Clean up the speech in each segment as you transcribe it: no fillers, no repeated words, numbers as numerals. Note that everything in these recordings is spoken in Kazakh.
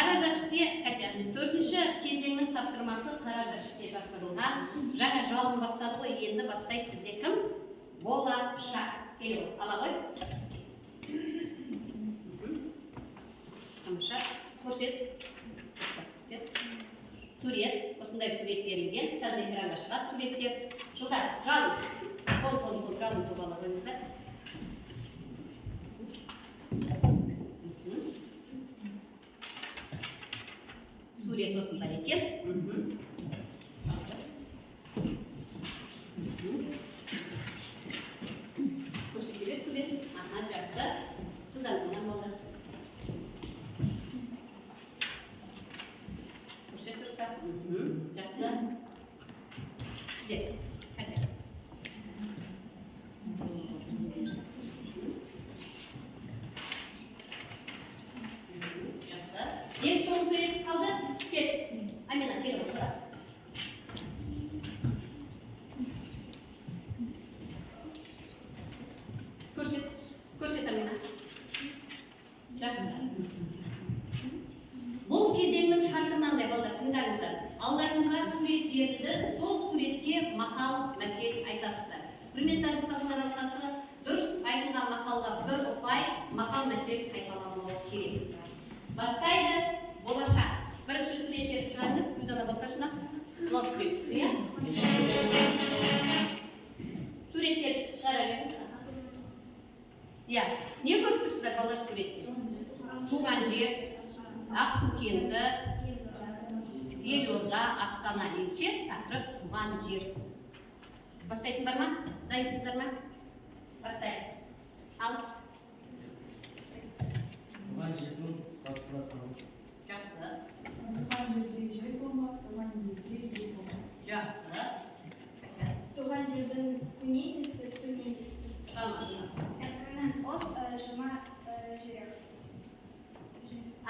Қара жәшікте, Катя, 4-ші кезеңнің тапсырмасы қара жәшікте жасырылған. Жаңа жалын бастады ғой, енді бастайды бізде кім? Болашақ. Келе ала ғой. Тамаша. Көрсет. Сурет. Осындай сурет берілген. Қазір экранға шығады суреттер. Жылдар, жалын. Қол жалын туралы қойыңыздар. Сурет осындай екен. Көрсетсе сурет. Жақсы. Жылдан болды. Көрсет дұрыстап. Жақсы. Сіздер. Қайтар. Жақсы. Ең соңғы сурет қалды. Кел. Амина, кел осыда. Көрсет Амина. Жақсы. Бұл кезеңнің шарты мынандай, балалар, тыңдаңыздар. Алдарыңызға сурет берілді, сол суретке мақал, мәтел айтасыздар. Құрметті қазылар алқасы, дұрыс айтылған мақалға бір ұпай, мақал, мәтел қайталануы керек. Бастайды болашақ. Бірінші суреттерді шығарыңыз, Гүлдана Балташына. Мынау сурет түсті, иә? Суреттерді шығара беріңіз. Иә, не көріп тұрсыздар балалар суреттер? Туған жер, Ақсу кенті, Елорда, Астана немесе тақырып туған жер. Бастайтын бар ма? Дайынсыздар ма? Бастайық. Ал. Туған жердің басына қаламыз. Жақсы. Туған жерде жер болмас, туған жерде ел болмас. Жақсы. Туған жердің күнейдісі. Тамаша. Әркімнің өз жұма жері.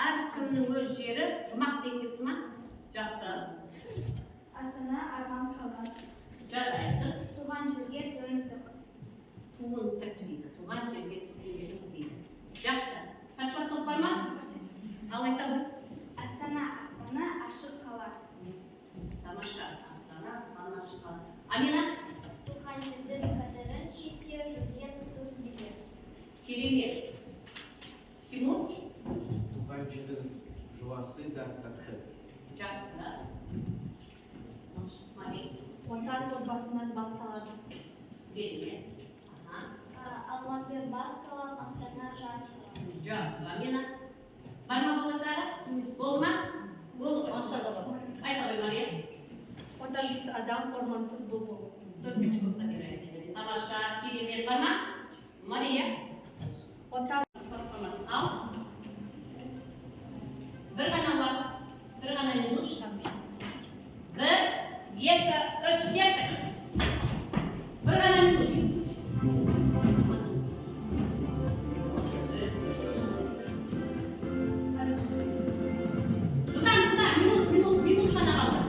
Әркімнің өз жері жұмақ деген кетті ма? Жақсы. Астана арман қала. Жарайсыз. Туған жерге туындық. Туындық дейді. Туған жерге туындық дейді. Жақсы. Қашпастық бар ма? Ал айта ғой. Астана аспаны ашық қала. Тамаша. Астана аспаны ашық қала. Амина? Туған жердің қадірін шетте жүрген қыз билер. Керемет. Тимур? Туған жердің жуасы да тәтті. Жақсы. Отан отбасынан басталады. Керемет. Алматы бас қалам, Астана жас қалам. Жақсы. Амина? Бар ма болатары? Бол ма? Болды. Машалла бар. Айта ғой, Мария. Отансыз адам, ормансыз бұлбұл. Төртінші болса керек. Тамаша, керемет. Бар ма? Мария? Отан Ал. Бір ғана бар. Бір ғана минут. Бір, екі, үш, кеттік. Бір ғана минут. Минут ғана қалды.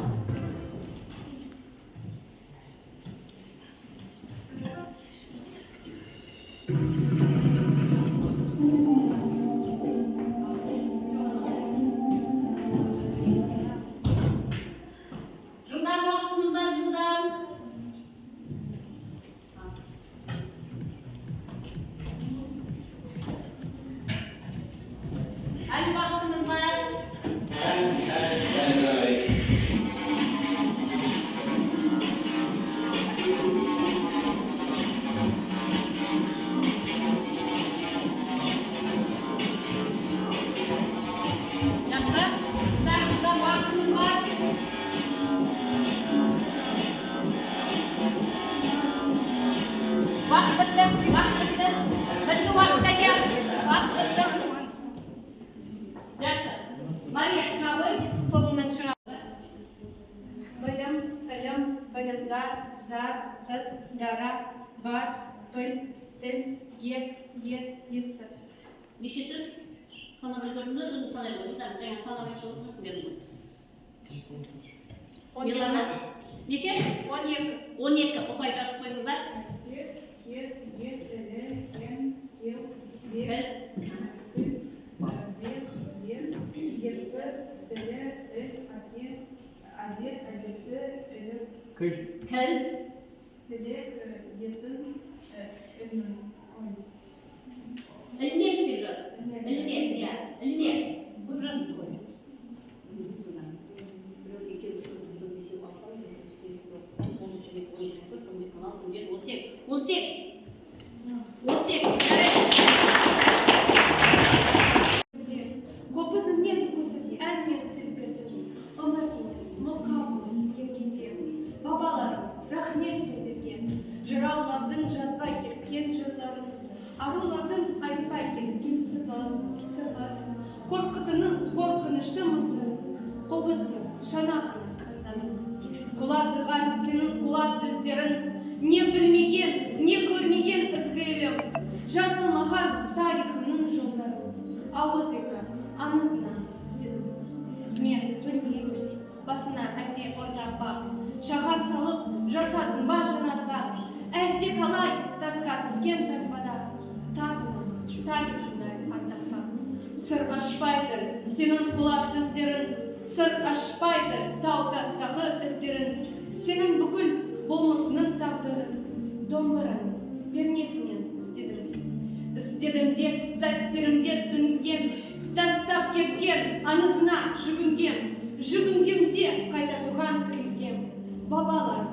Жылдам уақытымыз бар, жылдам. Әлі уақытымыз бар. Жақсы. Жылдам уақытымыз бар. Уақыт бітті. Бітті уақыт әке. Уақыт бітті. Жақсы. Мария шыға ғой. Тобыңнан шыға. білім, ілім, білімдар, зар, іс, дара, бар, біл, тіл, ет, естір. Нешесіз? Санап үлгердіңіз, өзің санай көрсін. Жаңа санап үлгердіңіз, қасын бердіңіз. Милана? Неше? 12. 12. Ұпай жазып қойыңыздар. Тек, кет, ет, ілі, тен, кел, Біл. бес, ел, екі, Кыл. Кіл. Тілек, етін, імін. Ілмек деп жаз. Ілмек, иә. Ілмек. Бұл жазды ғой. Он секс. Қобызы мен көзі әнмен тілгізіп, өмірге мұқабыл ергенде. Бабаларым, рахмет сендерге, жыраулардың жазбай кеткен жырларын, арулардың айтпай кеткен сырларын, қорқытының қорқынышты мұңдарын, қобыздың шанағын қанданып, құлазыған сенің құла төздерін, не білмеген, не көрмеген ізгі елім, жазылмаған тарихының жолдарын, ауыз екен, аңызына іздедім. Мен өлге басына әлде орта бақ, шағар салып, жасадың ба жанатқа, әлде қалай тасқа түскен тарпада, тарихындай ардаққа. Сыр ашпайды сенің құла төздерін, сыр ашпайды тау тастағы іздерін, сенің бүкіл болмысының тағдырын, домбырын пернесінен іздедім. Іздедім де сәттерімде түнген, тастап кеткен аңызына жүгінгем де қайта туған тілгем. Бабалар,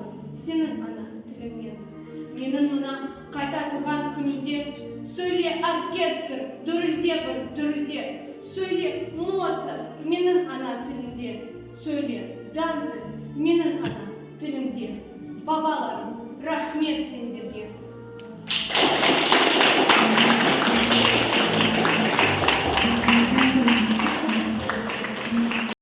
сенің ана тіліңмен, менің мына қайта туған күнімде, сөйле оркестр, дүрілде бір дүрілде, сөйле Моцарт, менің ана тілімде, сөйле Данте, менің ана тілімде. Бабаларым, рахмет сендерге.